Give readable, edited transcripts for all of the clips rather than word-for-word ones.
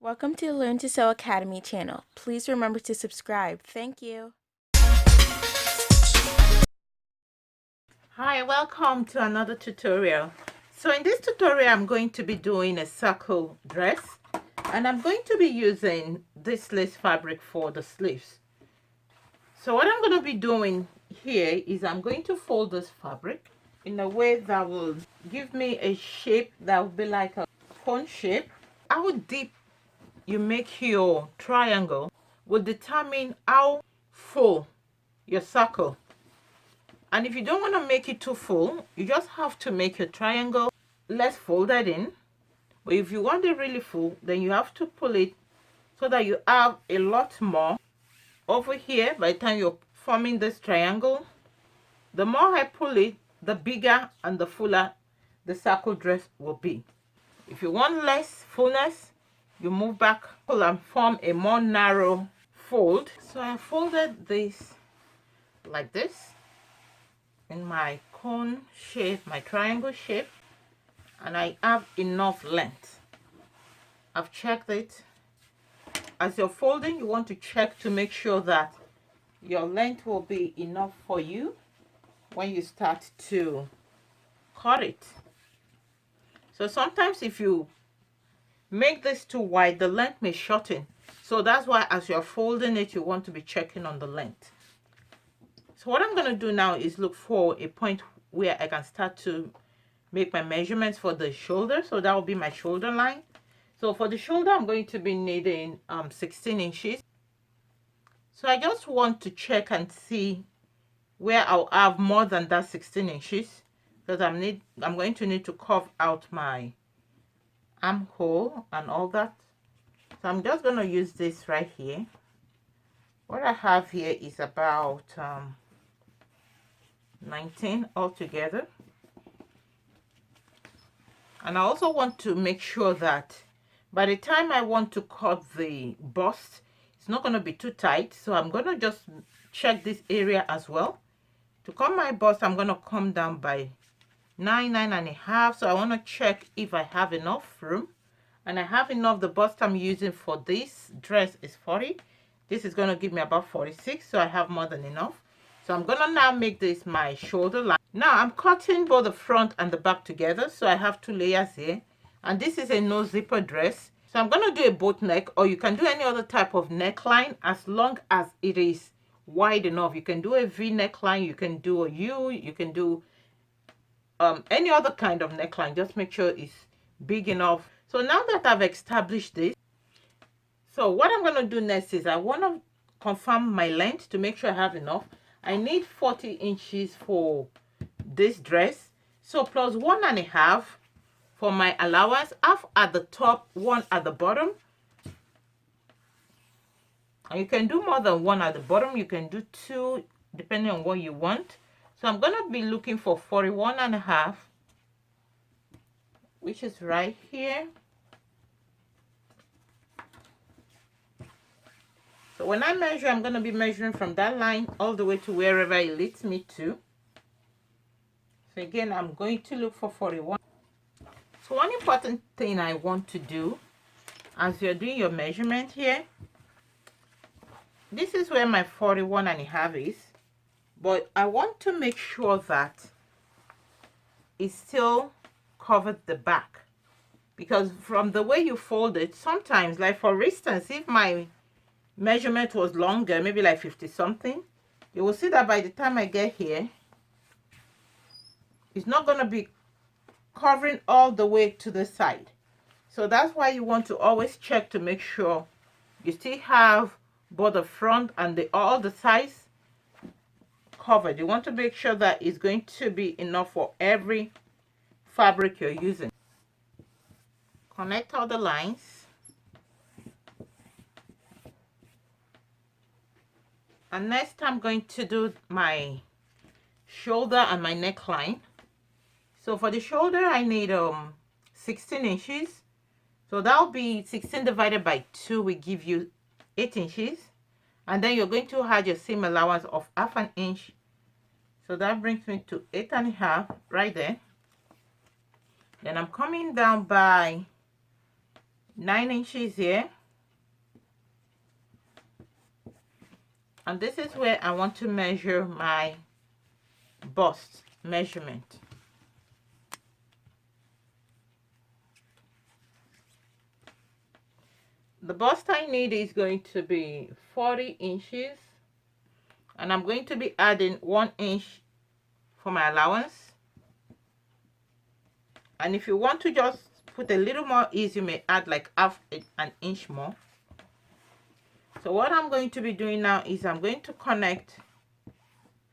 Welcome to the Learn to Sew Academy channel. Please remember to subscribe. Thank you. Hi, welcome to another tutorial. So in this tutorial I'm going to be doing a circle dress, and I'm going to be using this lace fabric for the sleeves. So what I'm going to be doing here is I'm going to fold this fabric in a way that will give me a shape that will be like a cone shape. How deep you make your triangle will determine how full your circle. And if you don't want to make it too full, you just have to make your triangle less folded in. But if you want it really full, then you have to pull it so that you have a lot more over here. By the time you're forming this triangle, the more I pull it, the bigger and the fuller the circle dress will be. If you want less fullness, you move back, pull and form a more narrow fold. So I folded this like this in my cone shape, my triangle shape, and I have enough length. I've checked it. As you're folding, you want to check to make sure that your length will be enough for you when you start to cut it. So sometimes if you make this too wide, the length may shorten. So that's why as you're folding it, you want to be checking on the length. So what I'm going to do now is look for a point where I can start to make my measurements for the shoulder. So that will be my shoulder line. So for the shoulder, I'm going to be needing 16 inches. So I just want to check and see where I'll have more than that 16 inches, because I'm going to need to carve out my armhole and all that. So I'm just going to use this right here. What I have here is about 19 altogether. And I also want to make sure that by the time I want to cut the bust, it's not going to be too tight. So I'm going to just check this area as well. To cut my bust, I'm going to come down by 9.5. So I want to check if I have enough room. And I have enough. The bust I'm using for this dress is 40. This is going to give me about 46. So I have more than enough. So I'm going to now make this my shoulder line. Now I'm cutting both the front and the back together. So I have two layers here. And this is a no zipper dress. So I'm going to do a boat neck, or you can do any other type of neckline as long as it is wide enough. You can do a V neckline, you can do a U, you can do any other kind of neckline. Just make sure it's big enough. So now that I've established this, so what I'm going to do next is I want to confirm my length to make sure I have enough. I need 40 inches for this dress. So plus 1.5 for my allowance, half at the top, one at the bottom. And you can do more than one at the bottom. You can do two depending on what you want. So I'm going to be looking for 41.5, which is right here. So when I measure, I'm going to be measuring from that line all the way to wherever it leads me to. So again, I'm going to look for 41. So one important thing I want to do as you're doing your measurement here, this is where my 41.5 is, but I want to make sure that it still covered the back, because from the way you fold it, sometimes, like for instance, if my measurement was longer, maybe like 50 something, you will see that by the time I get here, it's not going to be covering all the way to the side. So that's why you want to always check to make sure you still have both the front and all the sides covered. You want to make sure that it's going to be enough for every fabric you're using. Connect all the lines. And next I'm going to do my shoulder and my neckline. So for the shoulder I need 16 inches. So that'll be 16 divided by 2 will give you 8 inches. And then you're going to add your seam allowance of half an inch. So that brings me to 8.5 right there. Then I'm coming down by 9 inches here, and this is where I want to measure my bust measurement. The bust I need is going to be 40 inches, and I'm going to be adding 1 inch for my allowance. And if you want to just put a little more ease, you may add like half an inch more. So what I'm going to be doing now is I'm going to connect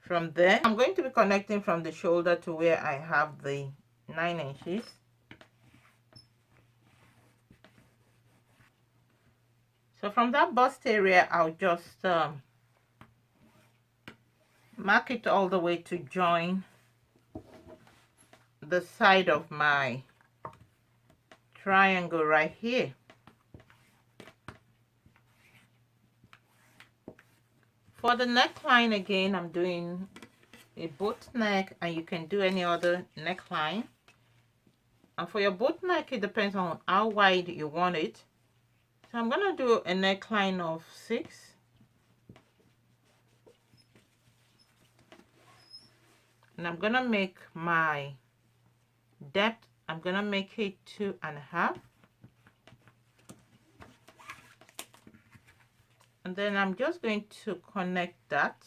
from there. I'm going to be connecting from the shoulder to where I have the 9 inches. So from that bust area, I'll just mark it all the way to join the side of my triangle right here. For the neckline again, I'm doing a boat neck, and you can do any other neckline. And for your boat neck, it depends on how wide you want it. So I'm gonna do a neckline of 6. And I'm gonna make my depth, I'm gonna make it 2.5. And then I'm just going to connect that.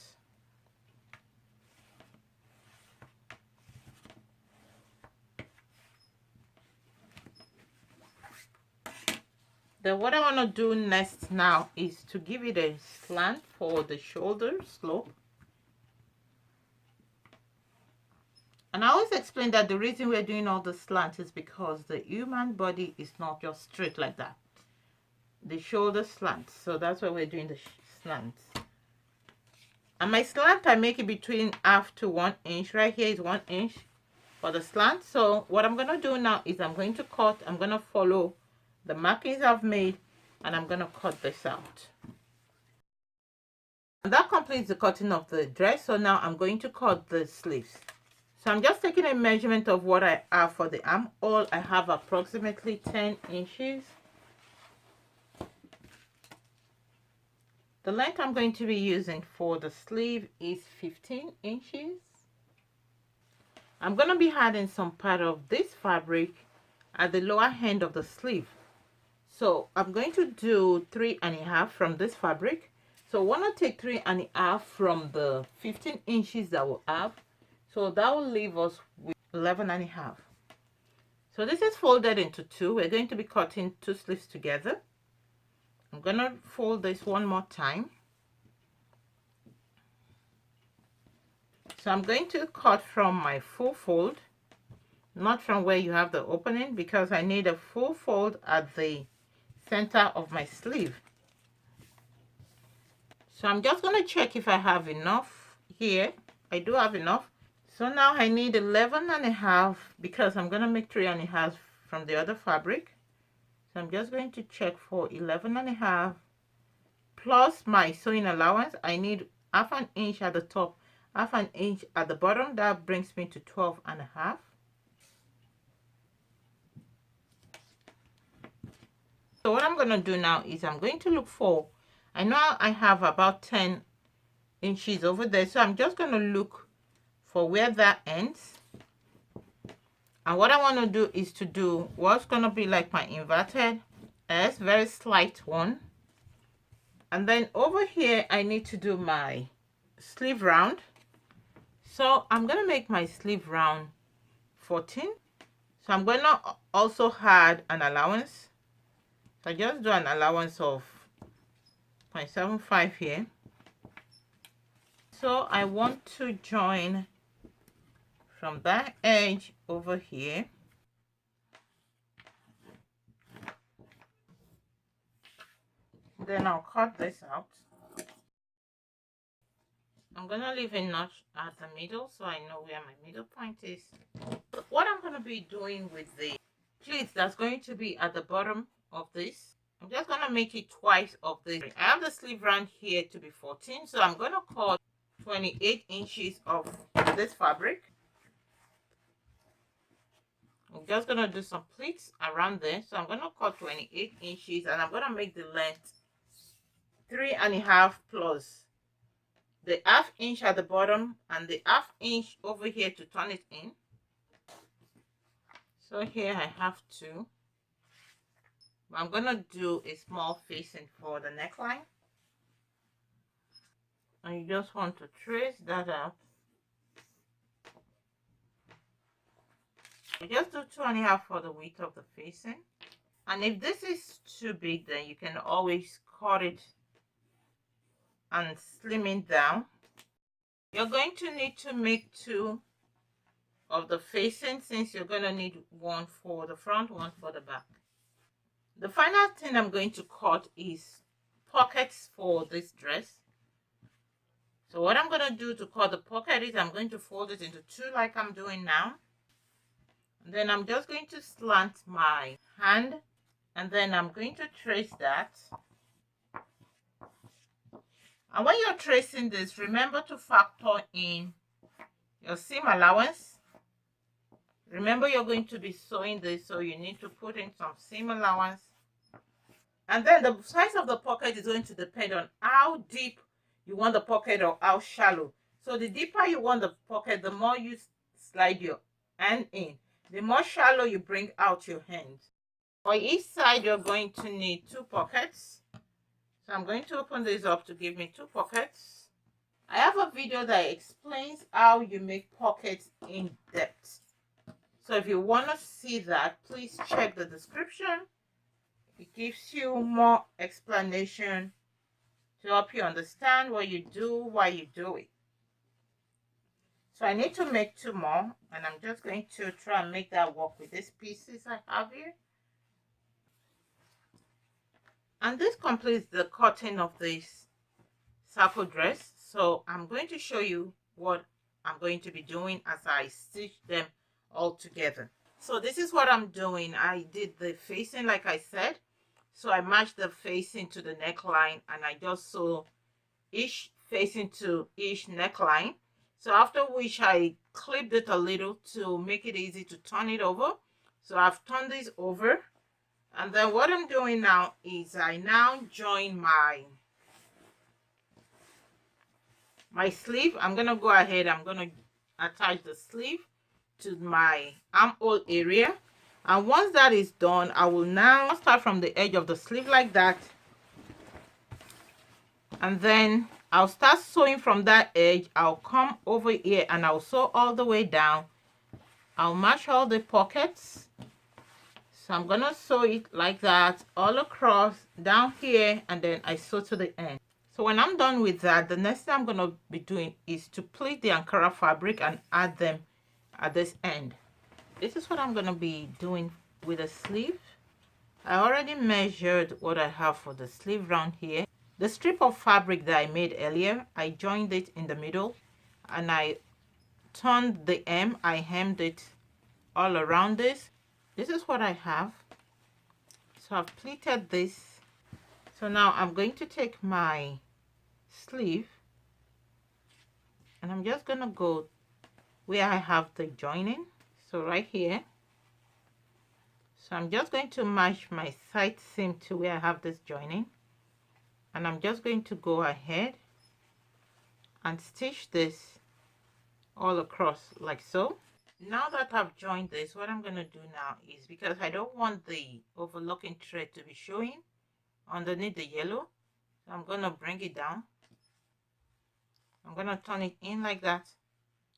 Then what I want to do next now is to give it a slant for the shoulder slope. And I always explain that the reason we're doing all the slant is because the human body is not just straight like that. The shoulder slants. So that's why we're doing the slants. And my slant, I make it between half to 1 inch. Right here is 1 inch for the slant. So what I'm going to do now is I'm going to cut. I'm going to follow the markings I've made, and I'm going to cut this out. And that completes the cutting of the dress. So now I'm going to cut the sleeves. So I'm just taking a measurement of what I have for the armhole. I have approximately 10 inches. The length I'm going to be using for the sleeve is 15 inches. I'm going to be adding some part of this fabric at the lower end of the sleeve. So I'm going to do 3.5 from this fabric. So I want to take 3.5 from the 15 inches that we'll have. So that will leave us with 11.5. So this is folded into 2. We're going to be cutting 2 sleeves together. I'm going to fold this one more time. So I'm going to cut from my full fold, not from where you have the opening, because I need a full fold at the center of my sleeve. So I'm just going to check if I have enough here. I do have enough. So now I need 11.5 because I'm going to make 3.5 from the other fabric. So I'm just going to check for 11.5 plus my sewing allowance. I need half an inch at the top, half an inch at the bottom. That brings me to 12.5. So what I'm going to do now is I'm going to look for, I know I have about 10 inches over there, so I'm just going to look for where that ends. And what I want to do is to do what's going to be like my inverted S, very slight one. And then over here I need to do my sleeve round. So I'm going to make my sleeve round 14. So I'm going to also add an allowance. So I just do an allowance of 0.75 here. So I want to join from that edge over here. Then I'll cut this out. I'm going to leave a notch at the middle so I know where my middle point is. What I'm going to be doing with the pleats that's going to be at the bottom of this, I'm just going to make it twice of this. I have the sleeve round here to be 14, so I'm going to cut 28 inches of this fabric. I'm just gonna do some pleats around there. So I'm gonna cut 28 inches and I'm gonna make the length 3.5 plus the ½ inch at the bottom and the ½ inch over here to turn it in. So here I have two. I'm gonna do a small facing for the neckline, and you just want to trace that up. You just do 2.5 for the width of the facing, and if this is too big, then you can always cut it and slim it down. You're going to need to make two of the facing, since you're going to need one for the front, one for the back. The final thing I'm going to cut is pockets for this dress. So what I'm going to do to cut the pocket is I'm going to fold it into two like I'm doing now. And then I'm just going to slant my hand, and then I'm going to trace that. And when you're tracing this, remember to factor in your seam allowance. Remember, you're going to be sewing this, so you need to put in some seam allowance. And then the size of the pocket is going to depend on how deep you want the pocket or how shallow. So the deeper you want the pocket, the more you slide your hand in. The more shallow you bring out your hand. For each side, you're going to need two pockets. So I'm going to open this up to give me two pockets. I have a video that explains how you make pockets in depth. So if you want to see that, please check the description. It gives you more explanation to help you understand what you do, why you do it. So I need to make two more, and I'm just going to try and make that work with these pieces I have here. And this completes the cutting of this circle dress. So I'm going to show you what I'm going to be doing as I stitch them all together. So this is what I'm doing. I did the facing like I said. So I matched the facing to the neckline, and I just sew each facing to each neckline. So after which I clipped it a little to make it easy to turn it over. So I've turned this over. And then what I'm doing now is I now join my sleeve. I'm going to go ahead. I'm going to attach the sleeve to my armhole area. And once that is done, I will now start from the edge of the sleeve like that. And then I'll start sewing from that edge. I'll come over here and I'll sew all the way down. I'll match all the pockets. So I'm gonna sew it like that all across down here, and then I sew to the end. So when I'm done with that, the next thing I'm gonna be doing is to pleat the Ankara fabric and add them at this end. This is what I'm gonna be doing with the sleeve. I already measured what I have for the sleeve round here. The strip of fabric that I made earlier, I joined it in the middle and I turned the hem. I hemmed it all around this. This is what I have. So I've pleated this. So now I'm going to take my sleeve and I'm just going to go where I have the joining. So right here. So I'm just going to match my side seam to where I have this joining. And I'm just going to go ahead and stitch this all across like so. Now that I've joined this, what I'm going to do now is, because I don't want the overlocking thread to be showing underneath the yellow, so I'm going to bring it down. I'm going to turn it in like that,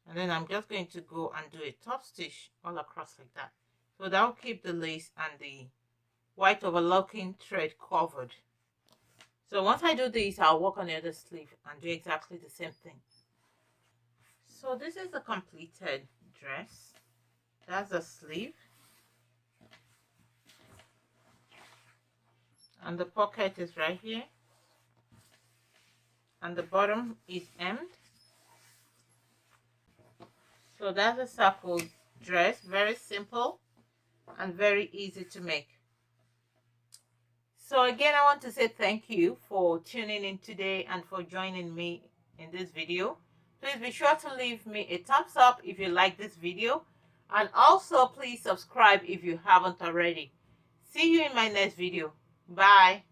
and then I'm just going to go and do a top stitch all across like that. So that will keep the lace and the white overlocking thread covered. So once I do this, I'll work on the other sleeve and do exactly the same thing. So this is the completed dress. That's the sleeve. And the pocket is right here. And the bottom is hemmed. So that's a circle dress. Very simple and very easy to make. So again, I want to say thank you for tuning in today and for joining me in this video. Please be sure to leave me a thumbs up if you like this video, And also please subscribe if you haven't already. See you in my next video. Bye.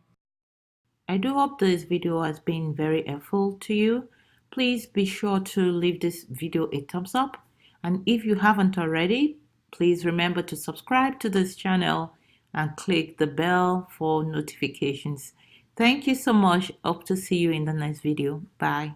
I do hope this video has been very helpful to you. Please be sure to leave this video a thumbs up. And if you haven't already, please remember to subscribe to this channel and click the bell for notifications. Thank you so much. Hope to see you in the next video. Bye.